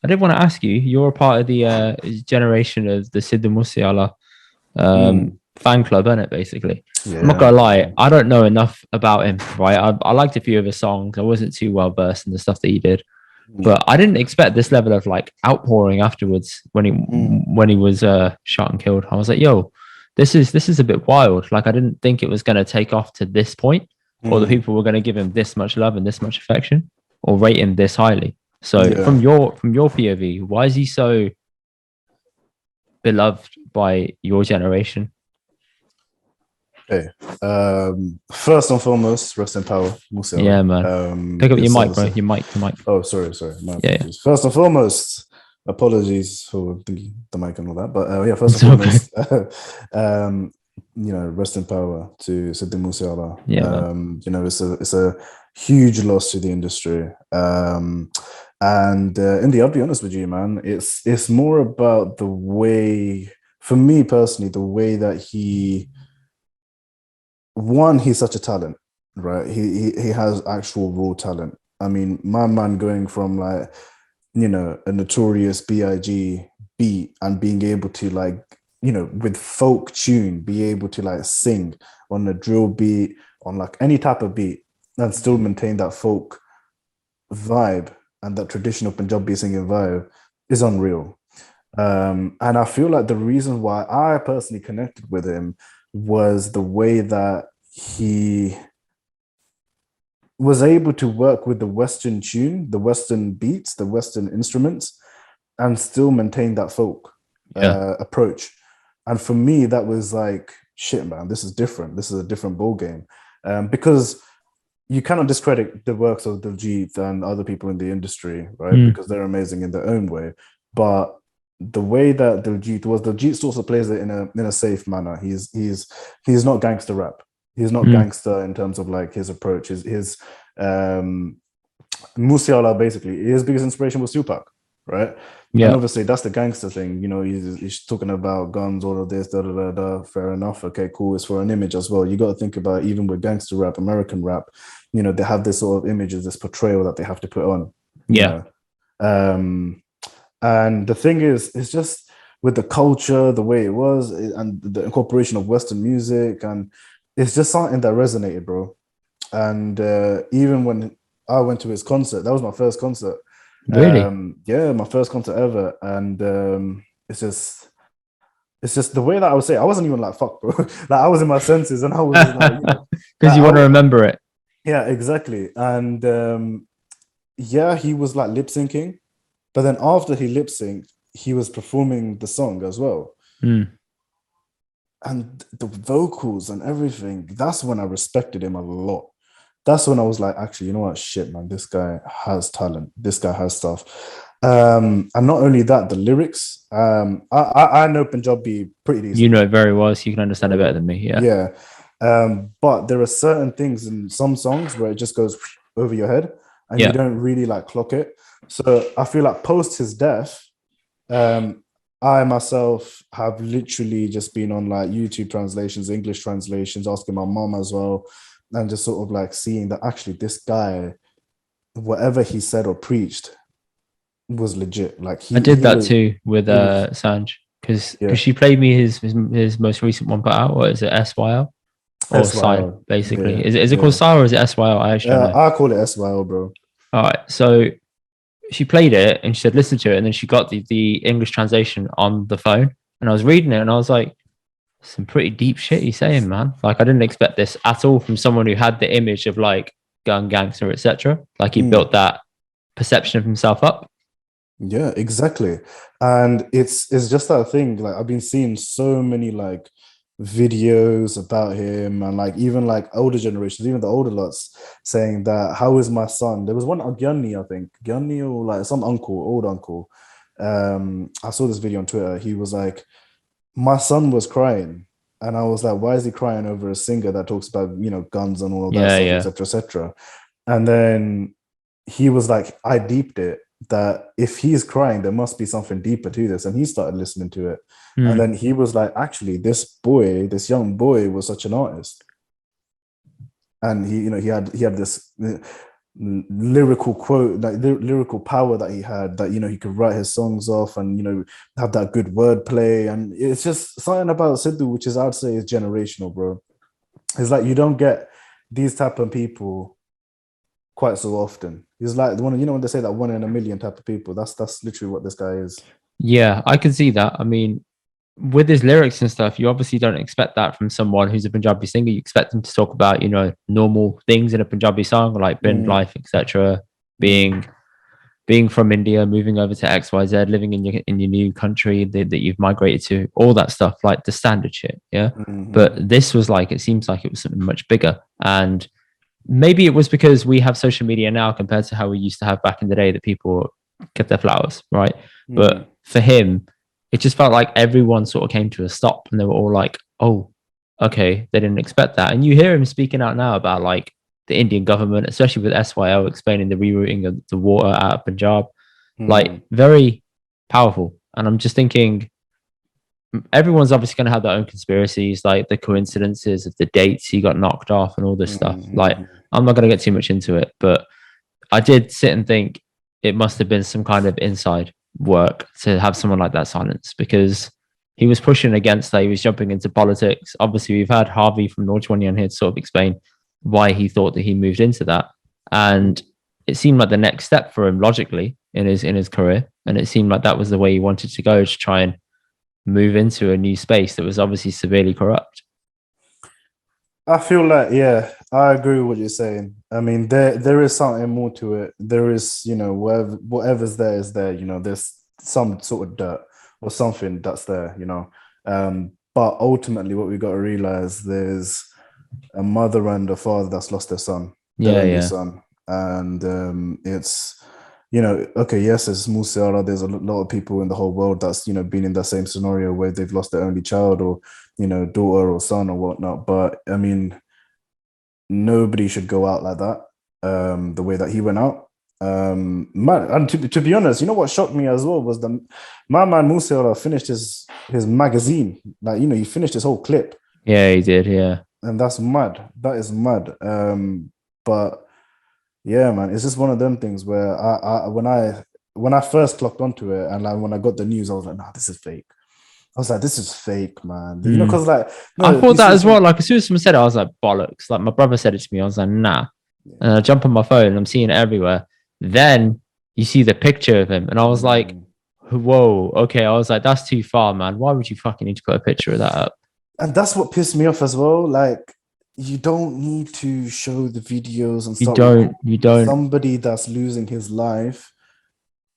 I did want to ask you. You're a part of the generation of the Sidhu Moosewala fan club, isn't it? Basically, I'm not Yeah. gonna lie. I don't know enough about him. Right, I liked a few of his songs. I wasn't too well versed in the stuff that he did, Mm, but I didn't expect this level of like outpouring afterwards mm, when he was shot and killed. I was like, yo, this is a bit wild. Like I didn't think it was going to take off to this point, or the mm. people were going to give him this much love and this much affection, or rate him this highly. So Yeah. from your POV, why is he so beloved by your generation? Okay. First and foremost, rest in power, Musiala. Yeah, man. Pick up your It's mic, bro. obviously. Your mic. Oh, sorry. My Yeah, yeah. apologies. First and foremost, apologies for the mic and all that. But yeah, first and It's all good. foremost, rest in power to Sidhu Moosewala. Yeah, man. It's a huge loss to the industry. And Indy, I'll be honest with you, man. It's more about the way, for me personally, the way that he's such a talent, right? He has actual raw talent. I mean, my man going from like, a notorious BIG beat and being able to like, with folk tune, be able to like sing on a drill beat, on like any type of beat, and still maintain that folk vibe and that traditional Punjabi singing vibe is unreal. And I feel like the reason why I personally connected with him was the way that he was able to work with the Western tune, the Western beats, the Western instruments, and still maintain that folk Yeah. approach. And for me, that was like, shit, man, this is different. This is a different ball game. Because you cannot discredit the works of Diljit and other people in the industry, right? Mm. Because they're amazing in their own way. But the way that Diljit also plays it in a safe manner. He's not gangster rap. He's not gangster in terms of like his approach. His Musiala, basically, his biggest inspiration was Tupac, right? And Yeah. obviously that's the gangster thing. He's talking about guns, all of this, da da da da. Fair enough. Okay, cool. It's for an image as well. You got to think about, even with gangster rap, American rap, they have this sort of images, this portrayal that they have to put on. Yeah. And the thing is, it's just with the culture, the way it was, and the incorporation of Western music, and it's just something that resonated, bro. And even when I went to his concert, that was my first concert. Really? Yeah, my first concert ever. And it's just the way that I would say, I wasn't even like, fuck, bro. Like I was in my senses and I was just like, Because like, you want to remember it. yeah, exactly. And yeah, he was like lip syncing. But then after he lip synced, he was performing the song as well. Mm. And the vocals and everything, that's when I respected him a lot. That's when I was like, actually, you know what? Shit, man, this guy has talent. This guy has stuff. And not only that, the lyrics. I know Punjabi pretty You decently. know it very well, so you can understand it better than me. Yeah. Yeah. But there are certain things in some songs where it just goes over your head and you Yeah. don't really like clock it. So I feel like post his death, I myself have literally just been on like YouTube translations, English translations, asking my mom as well, and just sort of like seeing that actually this guy, whatever he said or preached, was legit. Like I did he that was, too with he was, Sanj because yeah, she played me his most recent one put out. What is it? SYL or Sign, SYL, basically. yeah, Is it called yeah. Sign or is it SYL? I actually don't know. I call it SYL, bro. All right. So she played it and she said, listen to it. And then she got the English translation on the phone. And I was reading it and I was like, some pretty deep shit he's saying, man. Like I didn't expect this at all from someone who had the image of like gun gangster, etc. Like he built that perception of himself up. Yeah, exactly. And it's just that thing. Like I've been seeing so many like videos about him, and like even like older generations, even the older lots, saying that how is my son? There was one Gyani, I think, Gyani, or like some uncle, old uncle. I saw this video on Twitter. He was like, my son was crying. And I was like, why is he crying over a singer that talks about, guns and all of that Yeah, stuff, yeah. etc., etc.? And then he was like, I deeped it, that if he's crying, there must be something deeper to this. And he started listening to it. And then he was like, actually, this young boy was such an artist. And he had this, lyrical quote, like lyrical power that he had, that he could write his songs off, and have that good wordplay. And it's just something about Sidhu, which is, I'd say, is generational, bro. It's like you don't get these type of people quite so often. He's like one, when they say that 1 in a million type of people, that's literally what this guy is. Yeah, I can see that. I mean, with his lyrics and stuff, you obviously don't expect that from someone who's a Punjabi singer. You expect them to talk about, normal things in a Punjabi song, like bin life, etc. Being from India, moving over to XYZ, living in your new country that you've migrated to, all that stuff, like the standard shit. Yeah. But this was like, it seems like it was something much bigger. And maybe it was because we have social media now compared to how we used to have back in the day, that people get their flowers, right? But for him, it just felt like everyone sort of came to a stop, and they were all like, oh, okay, they didn't expect that. And you hear him speaking out now about like the Indian government, especially with SYL explaining the rerouting of the water out of Punjab, like very powerful. And I'm just thinking, everyone's obviously going to have their own conspiracies, like the coincidences of the dates he got knocked off and all this stuff. Like, I'm not going to get too much into it, but I did sit and think it must have been some kind of inside work to have someone like that silenced, because he was pushing against that. He was jumping into politics. Obviously, we've had Harvey from Norwich on here to sort of explain why he thought that he moved into that. And it seemed like the next step for him logically in his career. And it seemed like that was the way he wanted to go, to try and move into a new space that was obviously severely corrupt. I feel like, yeah, I agree with what you're saying. I mean, there is something more to it. There is, whatever's there is there. There's some sort of dirt or something that's there. But ultimately, what we got to realize, there's a mother and a father that's lost their son, their only son, and it's. Okay, yes, it's Moosewala. There's a lot of people in the whole world that's, been in that same scenario where they've lost their only child, or, daughter or son or whatnot. But I mean, nobody should go out like that, the way that he went out. And to be honest, what shocked me as well was my man Moosewala finished his magazine. Like, he finished his whole clip. Yeah, he did, yeah. And that's mad. That is mad. But yeah, man, it's just one of them things where when I first clocked onto it, and like when I got the news, I was like, nah, this is fake. I was like, this is fake, man. Because like, I thought that as well. Like, as soon as someone said it, I was like, bollocks. Like, my brother said it to me. I was like, nah. Yeah. And I jump on my phone and I'm seeing it everywhere. Then you see the picture of him, and I was like, whoa, okay. I was like, that's too far, man. Why would you fucking need to put a picture of that up? And that's what pissed me off as well. Like, you don't need to show the videos and stuff. You don't. Somebody that's losing his life,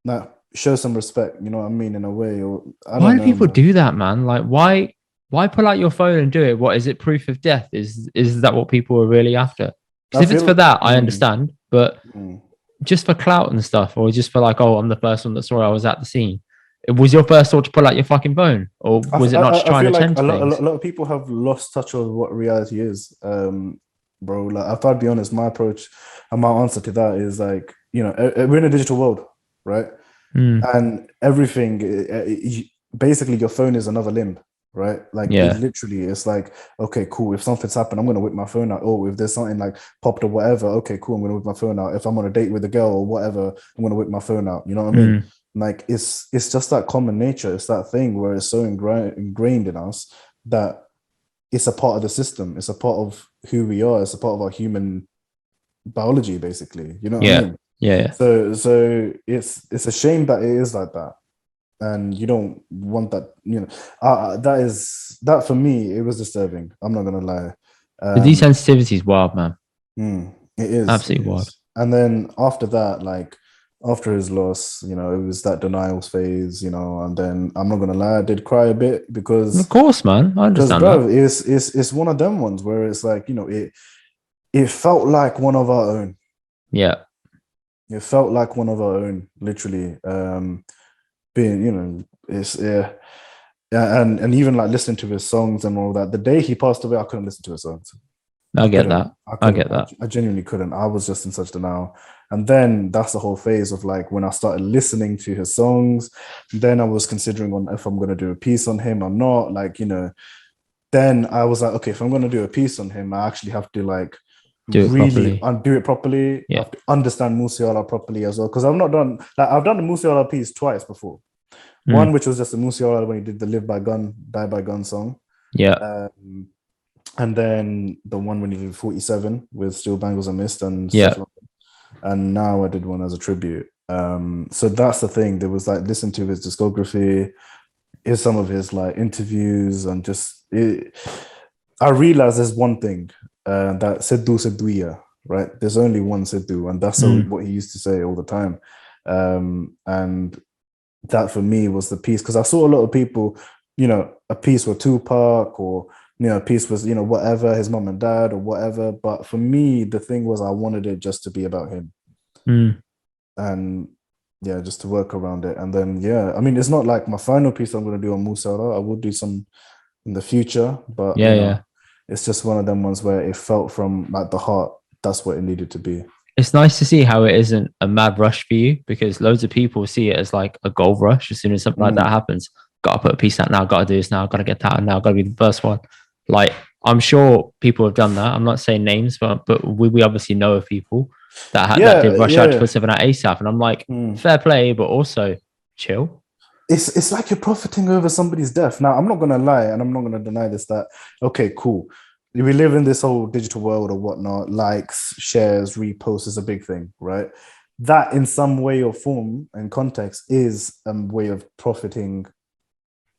now show some respect. You know what I mean? In a way, or why do people do that, man? Like, why pull out your phone and do it? What is it? Proof of death? Is that what people are really after? Because if it's for that, I understand. But just for clout and stuff, or just for like, oh, I'm the first one that saw it, I was at the scene. Was your first thought to pull out your fucking phone, or was it not just trying to change things? A lot of people have lost touch of what reality is, bro. Like, if I'd be honest, my approach and my answer to that is like, we're in a digital world, right? And everything, basically, your phone is another limb, right? Like, literally, it's like, okay, cool. If something's happened, I'm gonna whip my phone out. Oh, if there's something like popped or whatever, okay, cool. I'm gonna whip my phone out. If I'm on a date with a girl or whatever, I'm gonna whip my phone out. You know what I mean? Like, it's just that common nature. It's that thing where it's so ingrained in us that it's a part of the system. It's a part of who we are. It's a part of our human biology, basically. You know what I mean? Yeah. So it's a shame that it is like that, and you don't want that. That for me, it was disturbing. I'm not gonna lie. The desensitivity is wild, man. It is absolutely wild. And then after that, like, after his loss, it was that denials phase, and then I'm not gonna lie, I did cry a bit, because of course, man, I understand bro, that. It's one of them ones where it's like, it felt like one of our own. Yeah, it felt like one of our own, literally. Being, it's and even like listening to his songs and all that. The day he passed away, I couldn't listen to his songs. I get that. I genuinely couldn't. I was just in such denial. And then that's the whole phase of like, when I started listening to his songs, then I was considering on if I'm going to do a piece on him or not. Like, then I was like, okay, if I'm going to do a piece on him, I actually have to like Do it really properly. do it properly. I Yeah. have to understand Musiala properly as well, because I've not done like I've done the Musiala piece twice before. One Mm. which was just a Musiala when he did the "Live by Gun, Die by Gun" song, Yeah. and then the one when he did 47 with "Still Bangles and Mist" and Yeah. stuff. And now I did one as a tribute. So that's the thing. There was like listen to his discography, here's some of his like interviews, and just I realized there's one thing that Sidhu Sidhuya, right? There's only one Sidhu, and that's what he used to say all the time. And that for me was the piece, because I saw a lot of people, a piece with Tupac, or a piece was whatever, his mom and dad or whatever. But for me, the thing was I wanted it just to be about him, and yeah, just to work around it. And then I mean, it's not like my final piece I'm going to do on Musala. I will do some in the future, but it's just one of them ones where it felt from like the heart. That's what it needed to be. It's nice to see how it isn't a mad rush for you, because loads of people see it as like a gold rush. As soon as something like that happens, gotta put a piece out now, gotta do this now, gotta get that out now, gotta be the first one. Like, I'm sure people have done that. I'm not saying names, but we obviously know of people that did rush out to put something out ASAP. And I'm like, fair play, but also chill. It's like you're profiting over somebody's death. Now, I'm not gonna lie, and I'm not gonna deny this, that okay, cool. We live in this whole digital world or whatnot. Likes, shares, reposts is a big thing, right? That in some way or form and context is a way of profiting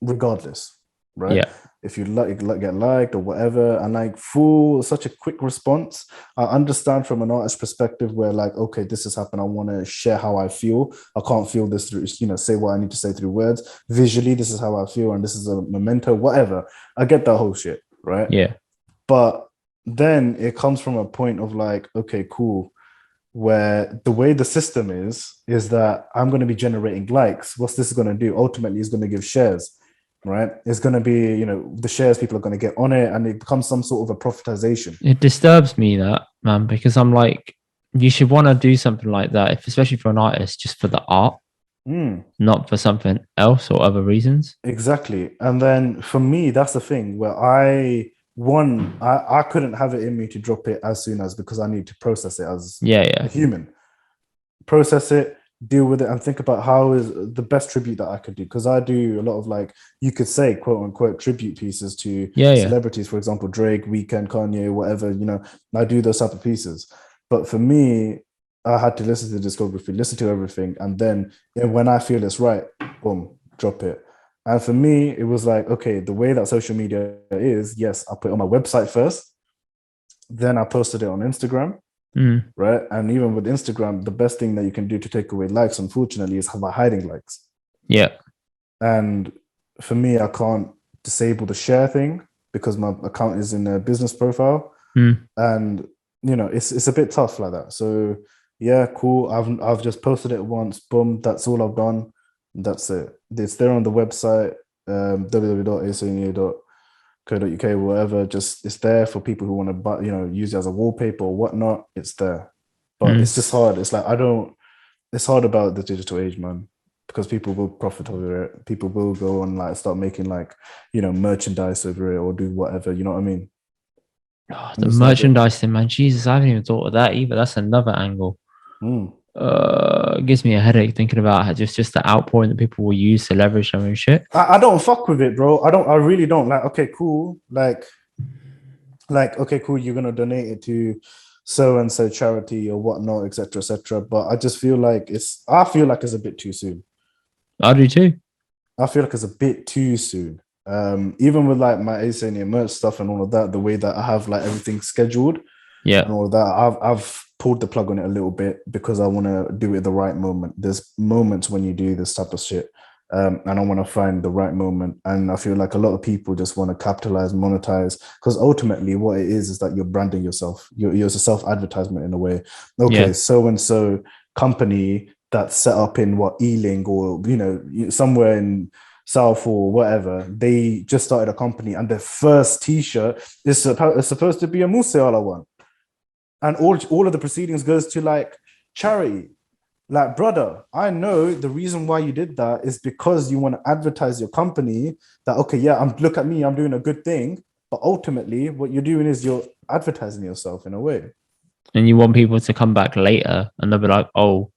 regardless, right? Yeah. If you get liked or whatever, and like for such a quick response, I understand from an artist perspective where like, okay, this has happened, I want to share how I feel. I can't feel this through, say what I need to say through words. Visually, this is how I feel, and this is a memento, whatever. I get that whole shit, right? Yeah. But then it comes from a point of like, okay, cool, where the way the system is that I'm going to be generating likes. What's this going to do? Ultimately, it's going to give shares, right? It's going to be, the shares, people are going to get on it, and it becomes some sort of a profitization. It disturbs me, that, man, because I'm like, you should want to do something like that, especially for an artist, just for the art, not for something else or other reasons. Exactly. And then for me, that's the thing where I couldn't have it in me to drop it as soon as, because I need to process it as a human. Process it, deal with it, and think about how is the best tribute that I could do. Because I do a lot of, like, you could say, quote unquote, tribute pieces to celebrities, for example, Drake, Weeknd, Kanye, whatever, I do those type of pieces. But for me, I had to listen to the discography, listen to everything, and then when I feel it's right, boom, drop it. And for me, it was like, okay, the way that social media is, yes, I put it on my website first, then I posted it on Instagram, right? And even with Instagram, the best thing that you can do to take away likes, unfortunately, is by hiding likes. Yeah. And for me, I can't disable the share thing because my account is in a business profile. And, it's a bit tough like that. So yeah, cool. I've just posted it once, boom, that's all I've done. That's it. It's there on the website, www.asania.co.uk or whatever. Just, it's there for people who want to buy, use it as a wallpaper or whatnot. It's there. But it's just hard. It's like, it's hard about the digital age, man, because people will profit over it. People will go and like start making like, merchandise over it or do whatever, you know what I mean? Oh, the merchandise thing, man. Jesus, I haven't even thought of that either. That's another angle. It gives me a headache thinking about how just the outpouring that people will use to leverage their own shit. I don't fuck with it, bro. I really don't. Like, okay, cool. Like, okay, cool, you're gonna donate it to so and so charity or whatnot, etc., etc. But I just feel like it's a bit too soon. I do too. I feel like it's a bit too soon. Even with like my Asania merch stuff and all of that, the way that I have like everything scheduled, and all of that, I've pulled the plug on it a little bit because I want to do it at the right moment. There's moments when you do this type of shit, and I want to find the right moment. And I feel like a lot of people just want to capitalize, monetize, because ultimately what it is that you're branding yourself. You're a self-advertisement in a way. Okay, so and so company that's set up in Ealing or somewhere in South or whatever, they just started a company and their first t-shirt is supposed to be a Moosewala one, and all of the proceedings goes to like charity. Like, brother, I know the reason why you did that is because you want to advertise your company, that okay, yeah, look at me, I'm doing a good thing, but ultimately what you're doing is you're advertising yourself in a way. and you want people to come back later, and they'll be like, oh,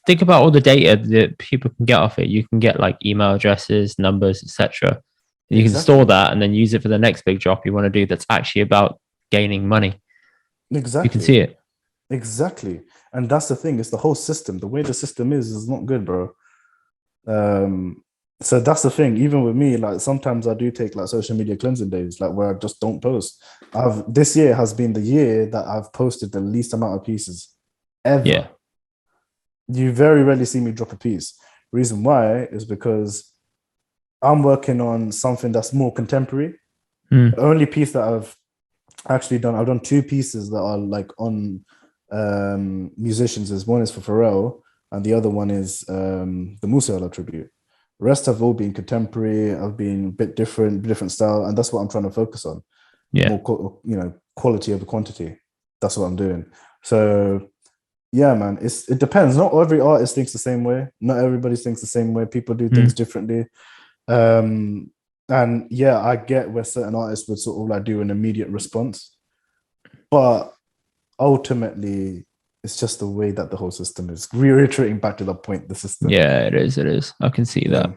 think about all the data that people can get off it. You can get like email addresses, numbers, etc. You can store Exactly. that and then use it for the next big drop you want to do that's actually about gaining money. You can Exactly. see it. Exactly. And that's the thing, it's the whole system. The way the system is not good, bro. So that's the thing. Even with me, like sometimes I do take like social media cleansing days, like where I just don't post. This year has been the year that I've posted the least amount of pieces ever. Yeah. You very rarely see me drop a piece. Reason why is because I'm working on something that's more contemporary. Mm. The only piece that I've done two pieces that are like on musicians. Is one is for Pharrell, and the other one is the Moosewala tribute. The rest have all been contemporary. I've been a bit different style, and that's what I'm trying to focus on. Yeah. More, quality over quantity. That's what I'm doing. So yeah, man, it depends. Not every artist thinks the same way. Not everybody thinks the same way. People do things differently. And yeah, I get where certain artists would sort of like do an immediate response, but ultimately it's just the way that the whole system is. Reiterating back to the point, the system. Yeah, it is. It is. I can see Yeah. that.